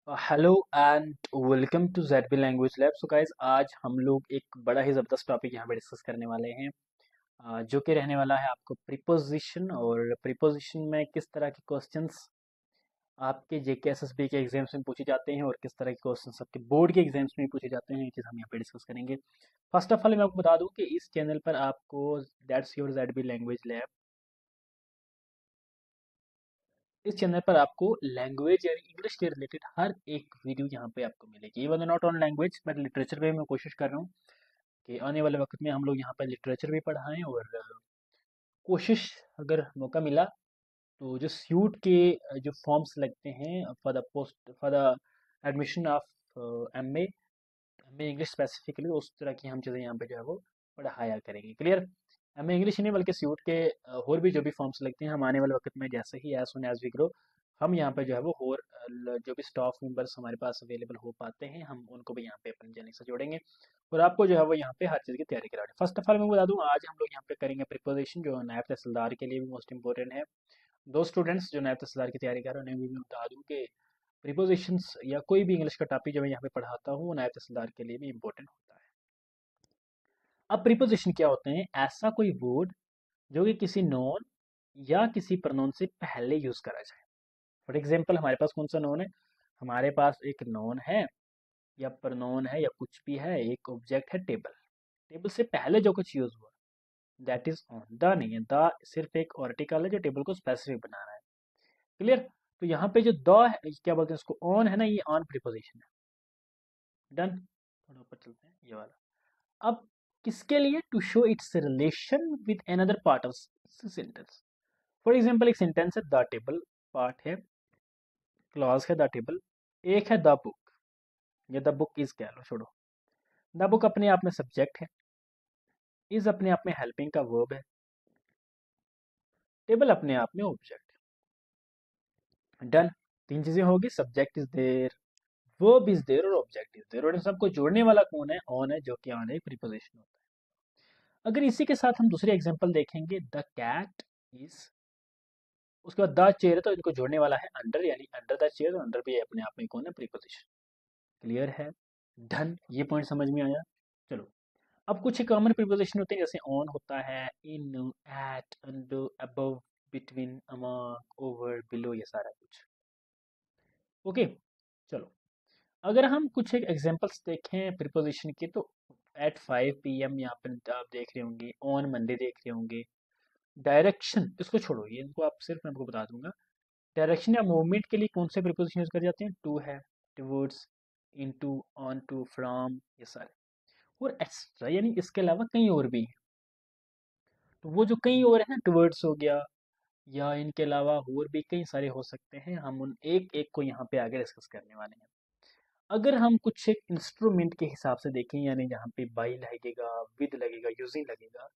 Hello and welcome to Z B language lab. So guys, आज हम लोग एक बड़ा ही ज़बरदस्त टॉपिक यहाँ पे डिस्कस करने वाले हैं, जो कि रहने वाला है आपको प्रीपोजिशन। और प्रीपोजिशन में किस तरह के क्वेश्चंस आपके जेके एसएसबी के एग्जाम्स में पूछे जाते हैं और किस तरह के क्वेश्चंस आपके बोर्ड के एग्जाम्स में पूछे जाते हैं, ये चीज़ हम यहाँ पे डिस्कस करेंगे। फर्स्ट ऑफ ऑल मैं आपको बता दूं कि इस चैनल पर आपको that's your Z B language lab, इस चैनल पर आपको लैंग्वेज यानी इंग्लिश के रिलेटेड हर एक वीडियो यहाँ पे आपको मिलेगी। Even not on language but literature पे मैं कोशिश कर रहा हूँ कि आने वाले वक्त में हम लोग यहाँ पर लिटरेचर भी पढ़ाएं। और कोशिश, अगर मौका मिला तो जो स्यूट के जो फॉर्म्स लगते हैं for the post for the admission of MA English specifically, उस तरह की हम चीज़ें यहाँ पे जो है वो पढ़ाया करेंगे। क्लियर? एमए इंग्लिश ही नहीं बल्कि सीयूट के और भी जो भी फॉर्म्स लगते हैं, हम आने वाले वक्त में जैसे ही as soon as we grow हम यहाँ पे जो है वो और जो भी स्टाफ मेंबर्स हमारे पास अवेलेबल हो पाते हैं हम उनको भी यहाँ पे अपनी जर्नी से जोड़ेंगे और आपको जो है वो यहाँ पे हर चीज़ की तैयारी कराएंगे। फर्स्ट ऑफ ऑल मैं बता दूँ, आज हम लोग यहाँ पे करेंगे प्रिपोजिशन, जो नायब तहसीलदार के लिए भी मोस्ट इंपॉर्टेंट है। दो स्टूडेंट्स जो नायब तहसीलदार की तैयारी कर रहे हैं उन्हें भी मैं बता दूँ कि प्रिपोजिशंस या कोई भी इंग्लिश का टॉपिक जो मैं यहाँ पे पढ़ाता हूँ वो नायब तहसीलदार के लिए भी इंपॉर्टेंट होता है। अब प्रीपोजिशन क्या होते हैं? ऐसा कोई वर्ड जो कि किसी नॉन या किसी प्रनोन से पहले यूज करा जाए। फॉर एग्जाम्पल, हमारे पास कौन सा नॉन है? हमारे पास एक नॉन है या प्रनोन है या कुछ भी है, एक ऑब्जेक्ट है टेबल। टेबल से पहले जो कुछ यूज हुआ दैट इज ऑन। द नहीं है, द सिर्फ एक आर्टिकल है जो टेबल को स्पेसिफिक बना रहा है। क्लियर? तो यहाँ पे जो द है, क्या बोलते हैं उसको, ऑन है ना, ये ऑन प्रीपोजिशन है। डन। थोड़ा ऊपर चलते हैं, ये वाला। अब किसके लिए? To show its relation with another part of sentence. For example, एक सेंटेंस है द टेबल, पार्ट है, क्लॉज है द टेबल, एक है द बुक या द बुक इज, कह लो, छोड़ो। द बुक अपने आप में सब्जेक्ट है, इज अपने आप में हेल्पिंग का वर्ब है, टेबल अपने आप में ऑब्जेक्ट है। डन। तीन चीजें होगी, subject is there, verb is there और ऑब्जेक्ट इज देयर। और इन सबको जोड़ने वाला कौन है? ऑन है, जो कि ऑन एक प्रीपोजिशन होता है। अगर इसी के साथ हम दूसरी एग्जांपल देखेंगे, द कैट इज, उसके बाद द चेयर है तो इनको जोड़ने वाला है अंडर, यानी अंडर द चेयर, अंडर भी अपने आप में कौन है? प्रीपोजिशन। क्लियर है? डन। ये पॉइंट समझ में आया? चलो, अब कुछ कॉमन प्रीपोजिशन होते हैं, जैसे ऑन होता है, in, at, under, above, between, among, over, below, ये सारा कुछ। ओके, चलो, अगर हम कुछ एक एग्जांपल्स देखें प्रीपोजिशन के, तो एट 5 PM यहाँ पर आप देख रहे होंगे, ऑन मंडे देख रहे होंगे। डायरेक्शन, इसको छोड़ो, ये इनको आप सिर्फ मैं आपको बता दूंगा। डायरेक्शन या मूवमेंट के लिए कौन से प्रीपोजिशन यूज कर जाते हैं? टू है, towards, into, on to, from, ये सारे। और एक्स्ट्रा यानी इसके अलावा कई और भी हैं। तो वो जो कई और है ना, टुवर्ड्स हो गया, या इनके अलावा और भी कई सारे हो सकते हैं, हम उन एक एक को यहाँ पे आगे डिस्कस करने वाले हैं। अगर हम कुछ एक इंस्ट्रूमेंट के हिसाब से देखें, यानी जहाँ पे बाई लगेगा, विद लगेगा, यूजिंग लगेगा,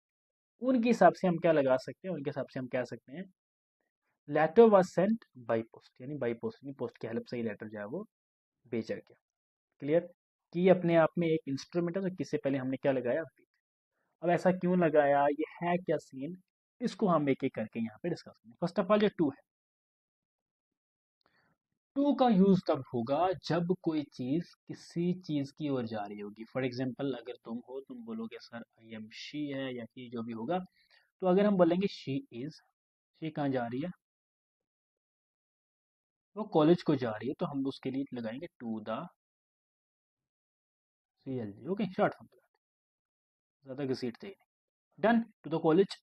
उनके हिसाब से हम क्या लगा सकते हैं? उनके हिसाब से हम कह सकते हैं letter was sent by post, यानी बाई पोस्ट, यानी पोस्ट की हेल्प से ही लेटर जो है वो भेजा गया। क्लियर? कि ये अपने आप में एक इंस्ट्रूमेंट है, तो किससे पहले हमने क्या लगाया? with। अब ऐसा क्यों लगाया, ये है क्या सीन, इसको हम एक एक करके यहाँ पे डिस्कस करेंगे। फर्स्ट ऑफ ऑल, जो टू है, टू का यूज तब होगा जब कोई चीज किसी चीज की ओर जा रही होगी। फॉर एग्जाम्पल, अगर तुम हो, तुम बोलोगे सर आई एम शी है या कि जो भी होगा, तो अगर हम बोलेंगे शी इज, शी कहाँ जा रही है? वो कॉलेज को जा रही है, तो हम उसके लिए लगाएंगे to the CLG। Okay, short form, ज्यादा घसीटते ही नहीं। डन। To the college.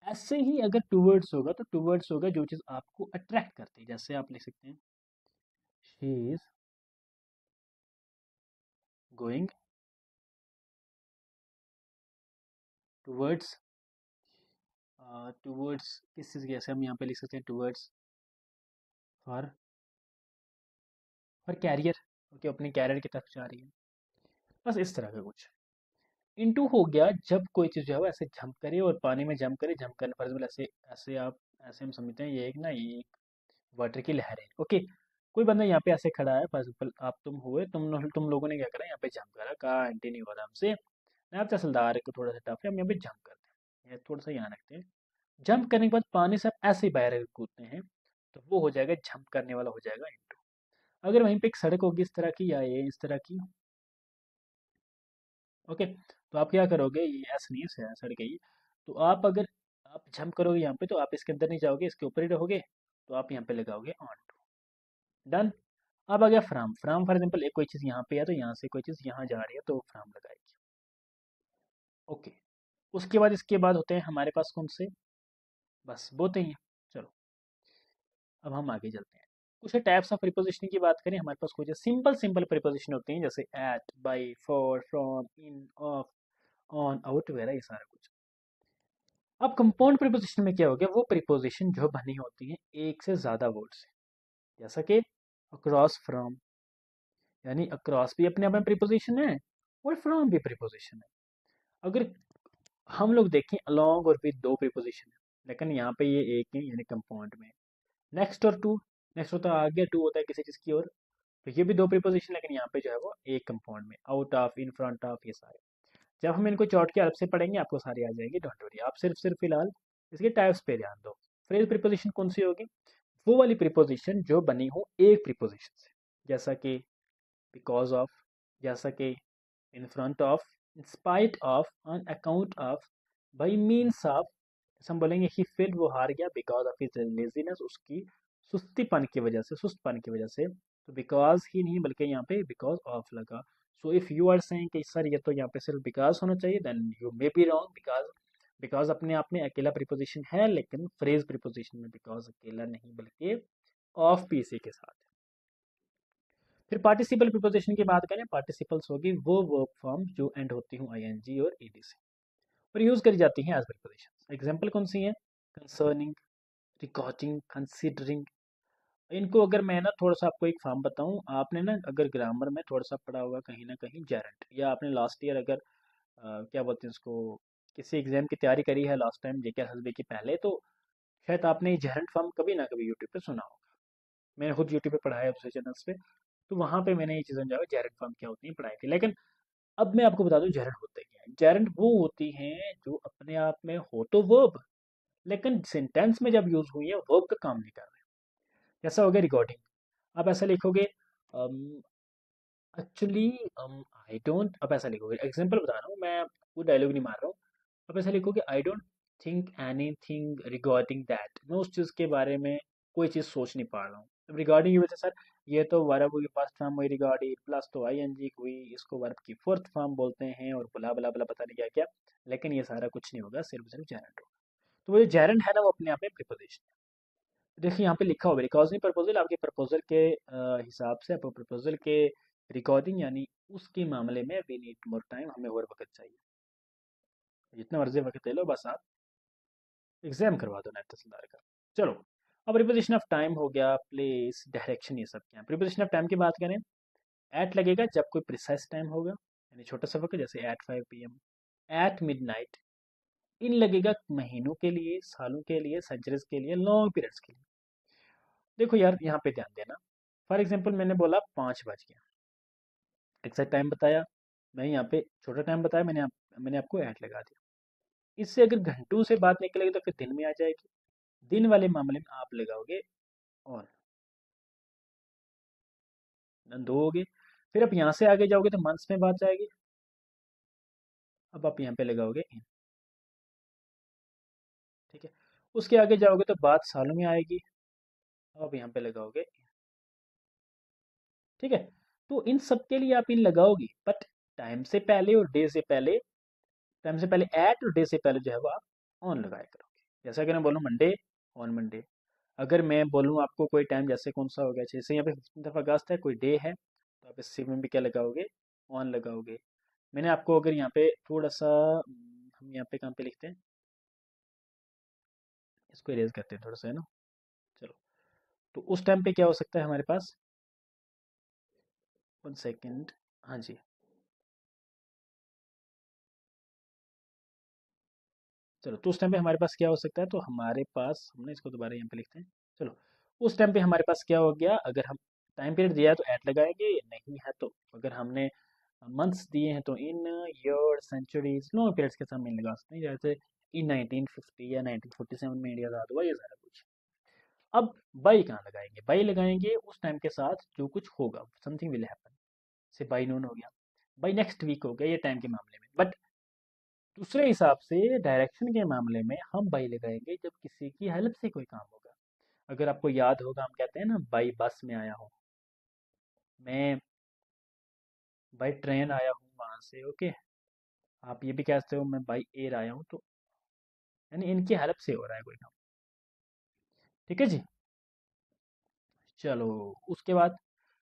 ऐसे ही अगर टूवर्ड्स होगा तो टूवर्ड्स होगा जो चीज आपको अट्रैक्ट करती है, जैसे आप लिख सकते हैं she is going towards, towards किस चीज, जैसे हम यहाँ पे लिख सकते हैं towards for, for career. Okay, अपने कैरियर की तरफ जा रही है। बस इस तरह का कुछ। इनटू हो गया जब कोई चीज जो है वो ऐसे जंप करे और पानी में जंप करे, जंप करने, फॉर एग्जाम्पल ऐसे ऐसे आप, ऐसे हम समझते हैं ये एक ना, ये एक वाटर की लहर है। ओके, कोई बंदा यहाँ पे ऐसे खड़ा है, फॉर एग्जाम्पल आप, तुम हुए, तुम लोगों ने क्या करा, यहाँ पे जंप करा, कहा आंटी नहीं हो रहा हमसे, नायब तहसीलदार को थोड़ा सा टफ है, हम यहाँ पे जंप करते हैं, ये थोड़ा सा यहाँ रखते हैं। जंप करने के बाद पानी से आप ऐसे ही बाहर कूदते हैं, तो वो हो जाएगा, जंप करने वाला हो जाएगा इनटू। अगर वहीं पे एक सड़क होगी इस तरह की या ये इस तरह की, ओके, तो आप क्या करोगे, ये ऐसा नहीं है, सड़क है ये, तो आप अगर आप जंप करोगे यहाँ पे तो आप इसके अंदर नहीं जाओगे, इसके ऊपर ही रहोगे, तो आप यहाँ पे लगाओगे ऑन टू, डन। अब आ गया फ्राम, फ्राम फॉर एग्जाम्पल एक कोई चीज़ यहाँ पे है तो यहाँ से कोई चीज़ यहाँ जा रही है तो फ्राम लगाएगी, ओके। उसके बाद इसके बाद होते हैं हमारे पास कौन से, बस बोते ही हैं। चलो अब हम आगे चलते हैं, कुछ टाइप्स ऑफ प्रीपोजिशन की बात करें, हमारे पास कुछ सिंपल सिंपल प्रीपोजिशन होते हैं जैसे at, by, for, from, in, of, on, out वगैरह, ये सारा कुछ। अब कंपाउंड प्रीपोजिशन में क्या हो गया, वो प्रीपोजिशन जो बनी होती है एक से ज़्यादा वर्ड से, जैसा कि अक्रॉस फ्रॉम, यानी अक्रॉस भी अपने आप में प्रीपोजिशन है और फ्रॉम भी प्रीपोजिशन है। अगर हम लोग देखें अलोंग और विद दो प्रीपोजिशन है, लेकिन यहाँ पे ये एक है यानी कंपाउंड में। नेक्स्ट और टू, नेक्स्ट होता है आगे, टू होता है किसी चीज़ की और, तो ये भी दो प्रीपोजिशन, लेकिन यहाँ पे जो है वो एक कंपाउंड में, out of, in front of, ये सारे। जब हम इनको चौट के अलग से पढ़ेंगे आपको सारी आ जाएंगे, डोंट वरी, आप सिर्फ फिलहाल इसके टाइप्स पे ध्यान दो। फ्रेज प्रीपोजिशन कौन सी होगी, वो वाली प्रीपोजिशन जो बनी हो एक प्रीपोजिशन से, जैसा कि बिकॉज ऑफ, जैसा कि in front of, in spite of, on account of, by means of. हम बोलेंगे ही फेल्ड, वो हार गया, बिकॉज ऑफ हिज लेजीनेस, उसकी सुस्तीपन की वजह से, सुस्तपन की वजह से, तो बिकॉज ही नहीं बल्कि यहाँ पे बिकॉज ऑफ लगा। So if you are saying कि सर ये तो यहाँ पे सिर्फ बिकॉज होना चाहिए, then you may be wrong, because because अपने आप में अकेला प्रीपोजिशन है, लेकिन फ्रेज प्रीपोजिशन में बिकॉज अकेला नहीं बल्कि ऑफ भी इसी के साथ। फिर पार्टिसिपल प्रीपोजिशन की बात करें, पार्टिसिपल्स होगी वो वर्ब फॉर्म जो एंड होती हूँ आईएनजी और ईडी से और यूज करी जाती हैं एज प्रीपोजिशन। एग्जांपल कौन सी है, कंसर्निंग, रिकॉर्डिंग, कंसीडरिंग। इनको अगर मैं ना थोड़ा सा आपको एक फॉर्म बताऊं, आपने ना अगर ग्रामर में थोड़ा सा पढ़ा होगा कहीं ना कहीं जेरेंट, या आपने लास्ट ईयर अगर क्या बोलते हैं उसको, किसी एग्जाम की तैयारी करी है लास्ट टाइम जेके एसएसबी की पहले, तो शायद आपने ये जेरेंट फॉर्म कभी ना कभी यूट्यूब पे सुना होगा। मैंने खुद यूट्यूब पे पढ़ाया है दूसरे चैनल्स पे, तो वहाँ पे मैंने ये चीज़ें जो जेरेंट फॉर्म क्या होती है पढ़ाई थी। लेकिन अब मैं आपको बता दूं जेरेंट होते क्या है। जेरेंट वो होती हैं जो अपने आप में हो तो वर्ब, लेकिन सेंटेंस में जब यूज हुई है वर्ब का काम नहीं कर रहे। जैसा हो गया रिकॉर्डिंग, आप ऐसा लिखोगे एक्चुअली आई डोंट, आप ऐसा लिखोगे, एग्जांपल बता रहा हूँ मैं, वो डायलॉग नहीं मार रहा हूँ। आप ऐसा लिखोगे I don't think anything regarding that, मैं उस चीज़ के बारे में कोई चीज़ सोच नहीं पा रहा हूँ। अब रिगार्डिंग की वजह से सर ये तो वर्ब की फर्स्ट फॉर्म हुई रिगार्डिंग, प्लस तो आईएनजी हुई, इसको वर्ब की फोर्थ फॉर्म बोलते हैं और बुला बुला बुला पता नहीं क्या क्या, लेकिन ये सारा कुछ नहीं होगा, सिर्फ सिर्फ जेरेंट होगा। तो वो जो जेरेंट है ना वो अपने आप में प्रीपोजिशन। देखिए यहाँ पे लिखा हुआ है रिकॉर्डिंग प्रपोजल, आपके प्रपोजल के हिसाब से, आपको प्रपोजल के रिकॉर्डिंग यानी उसके मामले में वी नीड मोर टाइम, हमें और वक्त चाहिए, जितना मर्जी वक्त ले लो, बस आप एग्जाम करवा दो नेट तहसीलदार का। चलो अब प्रीपोजिशन ऑफ टाइम हो गया, प्लेस, डायरेक्शन, ये सब क्या है। प्रीपोजिशन ऑफ टाइम की बात करें, एट लगेगा जब कोई प्रिसाइज टाइम होगा, यानी छोटा सा वक्त, जैसे एट 5 PM, एट मिडनाइट। इन लगेगा महीनों के लिए, सालों के लिए, सेंचुरीज के लिए, लॉन्ग पीरियड्स के लिए। देखो यार यहाँ पे ध्यान देना, फॉर एग्जाम्पल मैंने बोला 5 बज गया, एग्जैक्ट टाइम बताया, मैं यहाँ पे छोटा टाइम बताया, मैंने आपको ऐड लगा दिया। इससे अगर घंटों से बात निकलेगी तो फिर दिन में आ जाएगी, दिन वाले मामले में आप लगाओगे और दो हो गए। फिर आप यहाँ से आगे जाओगे तो मंथ्स में बात जाएगी, अब आप यहाँ पे लगाओगे इन, ठीक है। उसके आगे जाओगे तो बात सालों में आएगी, अब आप यहाँ पे लगाओगे in, ठीक है। तो इन सब के लिए आप इन लगाओगी, बट टाइम से पहले और डे से पहले, टाइम से पहले एट और डे से पहले जो है वो आप ऑन लगाया करोगे। जैसा कि मैं बोलूँ मंडे, ऑन मंडे। अगर मैं बोलूँ आपको कोई टाइम, जैसे कौन सा हो गया, जैसे यहाँ पे 15 अगस्त है, कोई डे है, तो आप इसी में भी क्या लगाओगे, ऑन लगाओगे। मैंने आपको अगर यहाँ पे थोड़ा सा हम यहाँ पे कहाँ पे लिखते हैं, इसको इरेज करते हैं थोड़ा सा, है ना। चलो, तो उस टाइम पे क्या हो सकता है हमारे पास, 1 सेकेंड, हाँ जी। चलो, तो उस टाइम पे हमारे पास क्या हो सकता है, तो हमारे पास हमने इसको दोबारा यहाँ पे लिखते हैं। चलो, उस टाइम पे हमारे पास क्या हो गया, अगर हम टाइम पीरियड दिया है तो ऐट लगाएंगे, नहीं है तो, अगर हमने मंथ्स दिए हैं तो इन, ईयर, सेंचुरीज, लॉन्ग पीरियड्स के साथ मीन लगा सकते हैं, जैसे इन 1950 या 1947 में इंडिया आज़ाद हुआ, ये सारा कुछ। अब बाई कहाँ लगाएंगे? बाई लगाएंगे उस टाइम के साथ जो कुछ होगा, समथिंग विल हैपन। से बाई नून हो गया, बाई नेक्स्ट वीक हो गया, ये टाइम के मामले में। बट दूसरे हिसाब से डायरेक्शन के मामले में हम बाई लगाएंगे जब किसी की हेल्प से कोई काम होगा। अगर आपको याद होगा, हम कहते हैं ना बाई बस में आया हूँ, मैं बाई ट्रेन आया हूँ वहां से, ओके। आप ये भी कह सकते हो मैं बाई एयर आया हूँ, तो यानी इनकी हेल्प से हो रहा है कोई काम। ठीक है जी। चलो, उसके बाद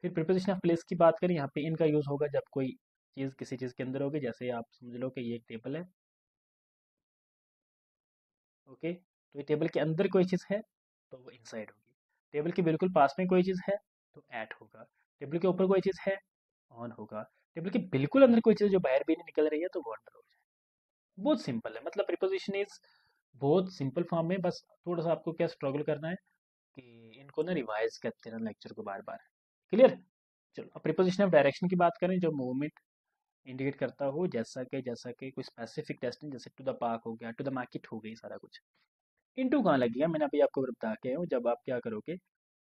फिर प्रिपोजिशन ऑफ प्लेस की बात करें, यहाँ पे इनका यूज़ होगा जब कोई चीज़ किसी चीज़ के अंदर होगी। जैसे आप समझ लो कि ये एक टेबल है, ओके, तो ये टेबल के अंदर कोई चीज़ है तो वो इनसाइड होगी। टेबल के बिल्कुल पास में कोई चीज़ है तो एट होगा। टेबल के ऊपर कोई चीज़ है, ऑन होगा। टेबल के बिल्कुल अंदर कोई चीज़ जो बाहर भी नहीं निकल रही है तो वो अंडर हो जाए। बहुत सिंपल है, मतलब प्रिपोजिशन इज बहुत सिंपल फॉर्म में। बस थोड़ा सा आपको क्या स्ट्रगल करना है कि इनको ना रिवाइज करते रहना लेक्चर को बार बार। क्लियर? चलो, अब प्रिपोजिशन ऑफ डायरेक्शन की बात करें, जो मूवमेंट इंडिकेट करता हो, जैसा कि कोई स्पेसिफिक डेस्टिनेशन, जैसे टू द पार्क हो गया, टू द मार्केट हो गई, सारा कुछ। इनटू कहाँ लगेगा? मैंने अभी आपको बता के हूँ, जब आप क्या करोगे,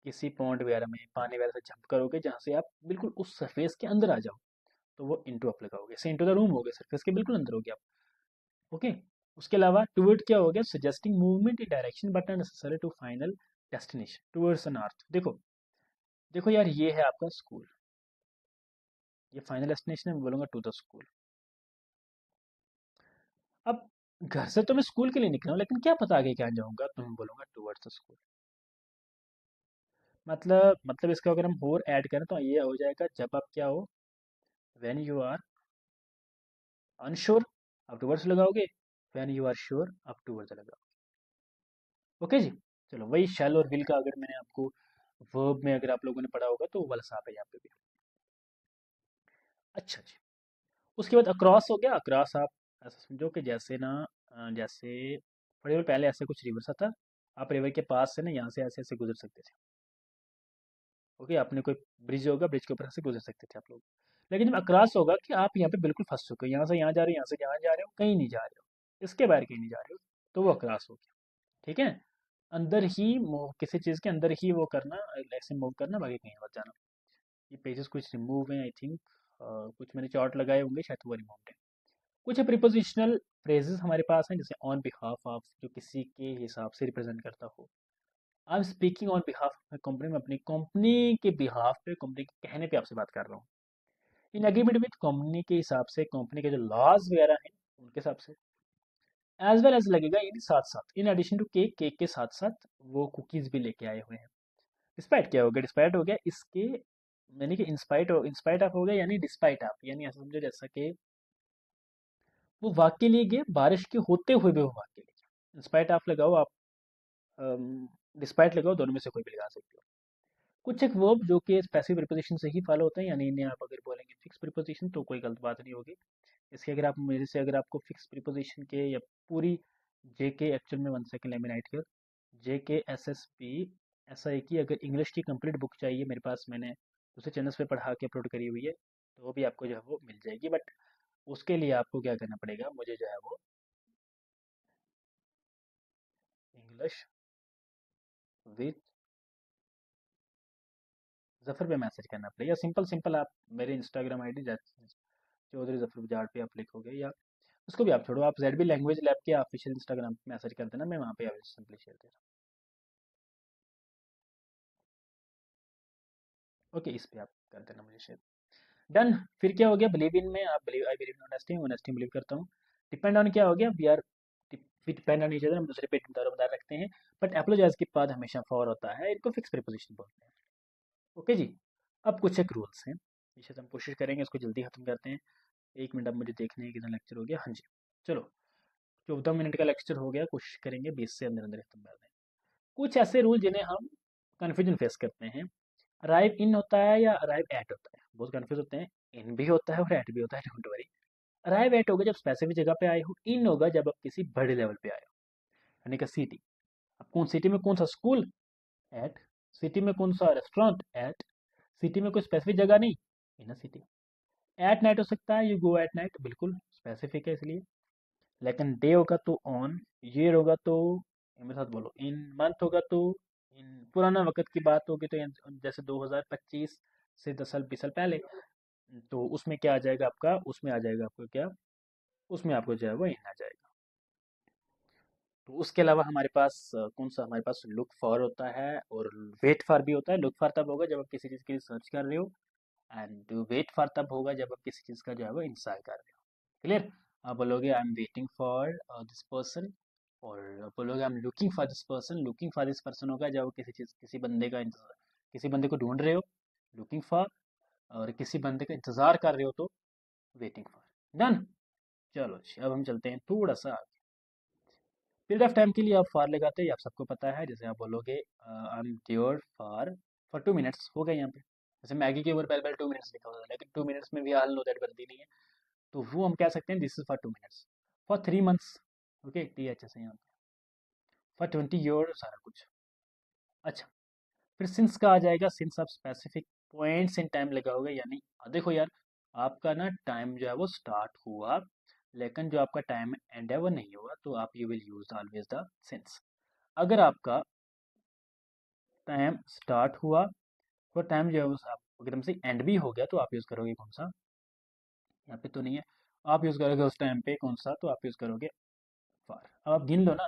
किसी पॉन्ड वगैरह में, पानी वगैरह से जंप करोगे जहाँ से आप बिल्कुल उस सरफेस के अंदर आ जाओ, तो वो इनटू आप लगाओगे। से इनटू द रूम हो गया, सरफेस के बिल्कुल अंदर हो गया आप, ओके। उसके अलावा टूवर्ड क्या हो गया? Suggesting movement in direction but not necessary to final destination, towards the north. देखो देखो यार, ये है आपका स्कूल, ये फाइनल डेस्टिनेशन है, मैं बोलूँगा टू द स्कूल। अब घर से तो मैं स्कूल के लिए निकला हूँ, लेकिन क्या पता आगे क्या जाऊँगा, तो मैं बोलूँगा टूवर्ड्स द स्कूल। मतलब इसका अगर हम और ऐड करें तो ये हो जाएगा, जब आप क्या हो, व्हेन यू आर अनश्योर आप टूवर्ड्स लगाओगे, व्हेन यू आर श्योर आप टूवर्ड्स लगाओगे। ओके जी। चलो, वही शैल और विल का अगर मैंने आपको वर्ब में अगर आप लोगों ने पढ़ा होगा तो वो वाला साफ है यहाँ पे भी। अच्छा जी। उसके बाद अक्रॉस हो गया। अक्रॉस आप ऐसा समझो कि जैसे ना, जैसे थोड़ी देर पहले ऐसे कुछ रिवर सा था, आप रिवर के पास से ना यहाँ से ऐसे ऐसे गुजर सकते थे, ओके। आपने कोई ब्रिज होगा, ब्रिज के ऊपर से गुजर सकते थे आप लोग। लेकिन जब अक्रॉस होगा कि आप यहाँ पे बिल्कुल फंस चुके हो, यहाँ से यहाँ जा रहे हो, यहाँ से यहाँ जा रहे हो, कहीं नहीं जा रहे हो, इसके बाहर कहीं नहीं जा रहे हो, तो वो अक्रॉस हो गया। ठीक है, अंदर ही मूव, किसी चीज़ के अंदर ही वो करना, ऐसे मूव करना, बाकी कहीं मत जाना। ये पेजेस कुछ रिमूव हैं आई थिंक, कुछ मैंने चार्ट लगाए होंगे, शायद वो रिमूव है। कुछ प्रिपोजिशनल फ्रेजेस हमारे पास हैं, जैसे ऑन बिहाफ ऑफ, जो किसी के हिसाब से रिप्रेजेंट करता हो। I am speaking on behalf of company, में अपनी कंपनी के बिहाफ पे, कंपनी के कहने पे आपसे बात कर रहा हूँ। इन एग्रीमेंट विद कंपनी के हिसाब से, कंपनी के जो लॉज वगैरह हैं उनके हिसाब से। एज वेल एज लगेगा इन साथ साथ, in addition to cake, cake के साथ साथ वो कुकीज़ भी लेके आए हुए हैं। डिस्पाइट क्या हो गया? डिस्पाइट हो गया इसके, यानी कि इंस्पाइट ऑफ हो गया, यानी डिस्पाइट ऑफ, यानी ऐसा समझो जैसा कि वो वाक्य लिए गए, बारिश के होते हुए भी वो वाक्य लिए गए। इंस्पाइट ऑफ लगाओ आप, डिस्पाइट लगाओ, दोनों में से कोई भी लगा सकते हो। कुछ एक वर्ब जो कि पैसिव प्रीपोजिशन से ही फॉलो होते हैं, यानी इन्हें आप अगर बोलेंगे फिक्स प्रीपोजिशन तो कोई गलत बात नहीं होगी। इसके अगर आप मेरे से, अगर आपको फिक्स प्रीपोजिशन के या पूरी जेके, एक्चुअल में 1 second let me right here, JK SSP SI की अगर इंग्लिश की कंप्लीट बुक चाहिए मेरे पास, मैंने दूसरे चैनल्स पे पढ़ा के अपलोड करी हुई है, तो वो भी आपको जो है वो मिल जाएगी। बट उसके लिए आपको क्या करना पड़ेगा, मुझे जो है वो इंग्लिश विद जफर पे मैसेज करना पड़ेगा। सिंपल सिंपल आप मेरे इंस्टाग्राम आईडी चौधरी जफर बजाड़ पे आप लिखोगे, या उसको भी आप छोड़ो, आप जेड बी लैंग्वेज लैब के ऑफिशियल इंस्टाग्राम पे मैसेज कर देना, मैं वहाँ पे सिंपली शेयर दे रहा हूँ। ओके, इस पे आप कर देना मुझे शेयर। डन। फिर क्या हो गया? बिलीव इन में आप believe, I believe in honesty, honesty believe करता हूँ। डिपेंड ऑन क्या हो गया? We are depend on each other, हम दूसरे पे दारोमदार रखते हैं। बट एप्लोजाइज के बाद हमेशा फॉर होता है, इनको फिक्स प्रीपोजिशन बोलते हैं। ओके जी। अब कुछ एक रूल्स हैं, इसे हम कोशिश करेंगे इसको जल्दी खत्म करते हैं। 1 मिनट अब मुझे देखने हैं कितना लेक्चर हो गया। हाँ जी, चलो, 14 मिनट का लेक्चर हो गया, कोशिश करेंगे 20 से अंदर अंदर खत्म कर दें। कुछ ऐसे रूल जिन्हें हम कन्फ्यूजन फेस करते हैं। अराइव इन होता है या अराइव एट होता है, बहुत कन्फ्यूज होते हैं। इन भी होता है और एट भी होता है, डोंट वरी। अराइव एट होगा जब स्पेसिफिक जगह पे आए हो, इन होगा जब आप किसी बड़े लेवल पे आए हो, यानी कि सिटी। अब कौन सिटी में कौन सा स्कूल? एट। सिटी में कौन सा रेस्टोरेंट? एट। सिटी में कोई स्पेसिफिक जगह नहीं, इन अ सिटी। एट नाइट हो सकता है, यू गो एट नाइट, बिल्कुल स्पेसिफिक है इसलिए। लेकिन डे होगा तो ऑन, ईयर होगा तो, मेरे साथ बोलो, इन, मंथ होगा तो पुराना वक्त की बात होगी तो जैसे 2025 से 10 साल 20 साल पहले, तो उसमें क्या आ जाएगा आपका, उसमें आ जाएगा आपको क्या, उसमें आपको जो है वो इन आ जाएगा। तो उसके अलावा हमारे पास कौन सा, हमारे पास लुक फॉर होता है और वेट फॉर भी होता है। लुक फॉर तब होगा जब आप किसी चीज़ के लिए सर्च कर रहे हो, एंड वेट फॉर तब होगा जब आप किसी चीज़ का जो है वो इंतजार कर रहे हो। क्लियर? आप बोलोगे I am waiting for this person, और आप बोलोगे I am looking for this person. Looking for this person होगा जब आप किसी चीज़, किसी बंदे का इंतजार, किसी बंदे को ढूंढ रहे हो, लुकिंग फॉर, और किसी बंदे का इंतजार कर रहे हो तो वेटिंग फॉर। डन। चलो जी, अब हम चलते हैं थोड़ा सा आगे। पीरियड ऑफ टाइम के लिए आप फॉर लगाते हैं, ये आप सबको पता है। जैसे आप बोलोगे I am there for 2 minutes, हो गए यहाँ पे। जैसे मैगी के ऊपर पहले पहले 2 मिनट्स लिखा होता है, लेकिन 2 मिनट्स में भी हाल नो दैट बनती नहीं है, तो वो हम कह सकते हैं this is for 2 minutes. For 3 months, okay, T H S यहाँ पे। फॉर 20 ईयर, सारा कुछ। अच्छा, फिर सिंस का आ जाएगा। सिंस आप स्पेसिफिक पॉइंट्स इन टाइम लगाओगे, यानी देखो यार, आपका ना टाइम जो है वो स्टार्ट हुआ, लेकिन जो आपका टाइम एंड है वो नहीं हुआ, तो आप you will use always the sins. अगर आपका टाइम स्टार्ट हुआ और टाइम जो है आप एकदम से एंड भी हो गया, तो आप यूज़ करोगे कौन सा, यहाँ पे तो नहीं है, आप यूज़ करोगे उस टाइम पे कौन सा, तो आप यूज़ करोगे फॉर। अब आप गिन लो ना।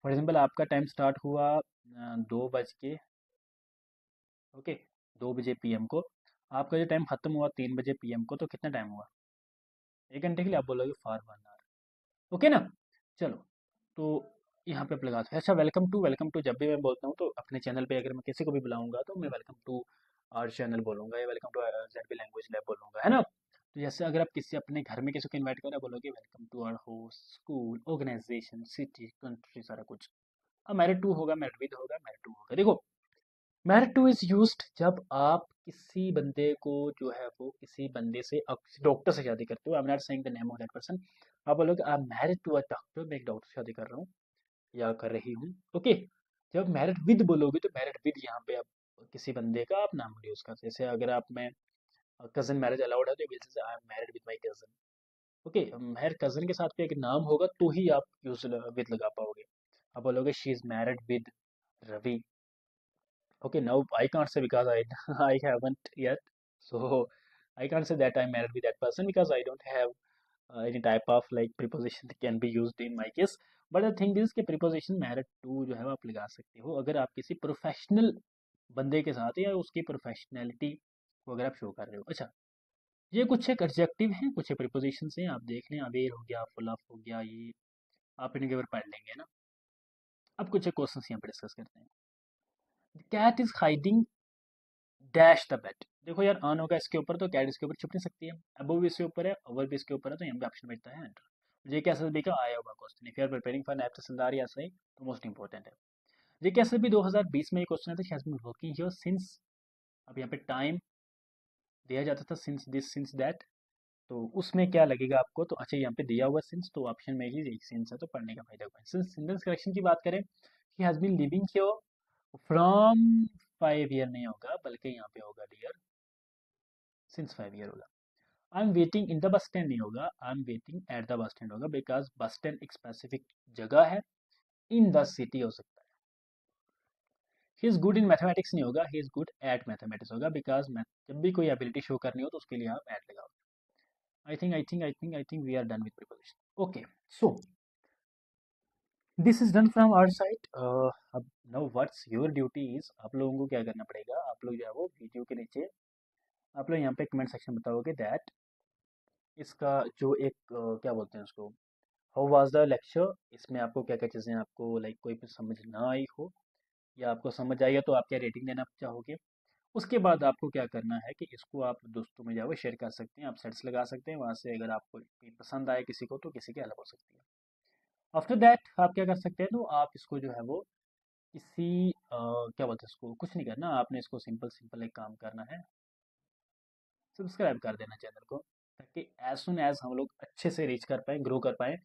फॉर एग्जाम्पल आपका टाइम स्टार्ट हुआ 2 बज के, ओके, 2 बजे PM को। आपका जो टाइम खत्म हुआ 3 बजे PM को, तो कितना टाइम हुआ, 1 घंटे के लिए। आप बोलोगे फॉर 1 आवर, ओके ना। चलो, तो यहाँ पे आप लगा दो। अच्छा, वेलकम टू, वेलकम टू जब भी मैं बोलता हूँ तो अपने चैनल पे अगर मैं किसी को भी बुलाऊंगा तो मैं वेलकम टू आवर चैनल बोलूंगा, या welcome to Z B language lab बोलूंगा, है ना। तो जैसे अगर आप किसी अपने घर में किसी को इनवाइट करें, बोलोगे welcome to our host, school, organisation, city, country, सारा कुछ। अब मैरिड टू होगा, मैरिड विद होगा, मैरिड टू होगा। देखो, मैरिड टू इज यूज्ड जब आप किसी बंदे को जो है वो किसी बंदे से, डॉक्टर से शादी करते हो। I am not saying the name of that person. आप बोलोगे I am married to a doctor, मैं एक डॉक्टर से शादी कर रहा हूँ या कर रही हूँ, ओके। जब मैरिड विद बोलोगे तो मैरिड विद यहाँ पे आप किसी बंदे का आप नाम यूज करते हैं। जैसे अगर आप में कजन मैरिज अलाउड है, तो ये आई am married with my cousin, okay. मेरे कजन के साथ भी एक नाम होगा तो ही आप यूज विद लगा पाओगे। आप बोलोगे she is married with Ravi, okay. Now I can't say because I I haven't yet, so I can't say that I'm married with that person because I don't have any type of like preposition that can be used in my case. But the thing is कि preposition married to जो है वो आप लगा सकते हो अगर आप किसी प्रोफेशनल बंदे के साथ या उसकी प्रोफेशनैलिटी को अगर आप शो कर रहे हो। अच्छा, ये कुछ एक एडजेक्टिव हैं, कुछ एक प्रीपोजिशन हैं, आप देख लें। अवेयर हो गया, फुल ऑफ हो गया, ये आप इनके ऊपर पढ़ लेंगे ना। अब कुछ एक क्वेश्चन यहाँ पे डिस्कस करते हैं। Cat is hiding dash the bed. देखो यार, ऑन होगा इसके ऊपर तो कैट इसके ऊपर छुप नहीं सकती है। अबव भी इसके ऊपर है, ओवर भी इसके ऊपर है, तो यहाँ पे ऑप्शन बचता है एंटर। जे कैसे भी का आया होगा question, if you are preparing for नैप तहसीलदार या सही, तो मोस्ट इंपॉर्टेंट है। जे कैसे भी 2020 में ये क्वेश्चन है, तो she has been working here since. अब यहाँ पे टाइम दिया जाता था सिंस दिस सिंस दैट, तो उसमें क्या लगेगा आपको, तो अच्छा यहाँ पे दिया हुआ सिंस, तो ऑप्शन में ही एक सिंस है, तो पढ़ने का फायदा होगा। सेंटेंस करेक्शन की बात करें, she has been living here from 5 year नहीं होगा, बल्कि यहाँ पे होगा डियर सिंस 5 ईयर होगा। I am waiting in the bus stand नहीं होगा, I am waiting at the bus stand होगा, बिकॉज बस स्टैंड एक स्पेसिफिक जगह है, इन द सिटी हो सकता है। He is good in mathematics नहीं होगा, he is good at mathematics होगा, बिकॉज जब भी कोई एबिलिटी शो करनी हो तो उसके लिए आप एट लगाओ। I think we are done with preposition, okay. So this is done from our side. अब now what's your duty is, आप लोगों को क्या करना पड़ेगा, आप लोग जो है वो वीडियो के नीचे आप लोग यहाँ पे कमेंट सेक्शन बताओगे दैट इसका जो एक क्या बोलते हैं उसको, हाउ वाज द लेक्चर। इसमें आपको क्या क्या चीज़ें आपको लाइक कोई भी समझ ना आई हो, या आपको समझ आई है तो आप क्या रेटिंग देना चाहोगे। उसके बाद आपको क्या करना है कि इसको आप दोस्तों में जाओ शेयर कर सकते हैं, आप सेट्स लगा सकते हैं वहाँ से। अगर आपको पसंद आए किसी को तो किसी की हेल्प हो सकती है। आफ्टर दैट आप क्या कर सकते हैं, तो आप इसको जो है वो किसी क्या बोलते हैं इसको, कुछ नहीं करना आपने, इसको सिंपल सिंपल एक काम करना है, सब्सक्राइब कर देना चैनल को, ताकि एज सुन एज हम लोग अच्छे से रीच कर पाएँ, ग्रो कर पाएँ,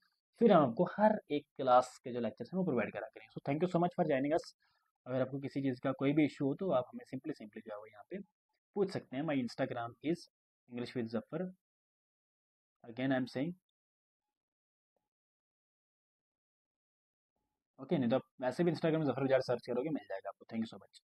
फिर हम आपको हर एक क्लास के जो लेक्चर्स हैं वो प्रोवाइड करा करें। So thank you so much for joining us. अगर आपको किसी चीज़ का कोई भी इशू हो तो आप हमें सिंपली सिंपली जो है वो यहाँ पे पूछ सकते हैं। My Instagram is English with Zafar, again I am saying, okay, नहीं तो आप वैसे भी इंस्टाग्राम में ज़फ़र बजाज सर्च करोगे मिल जाएगा आपको। Thank you so much.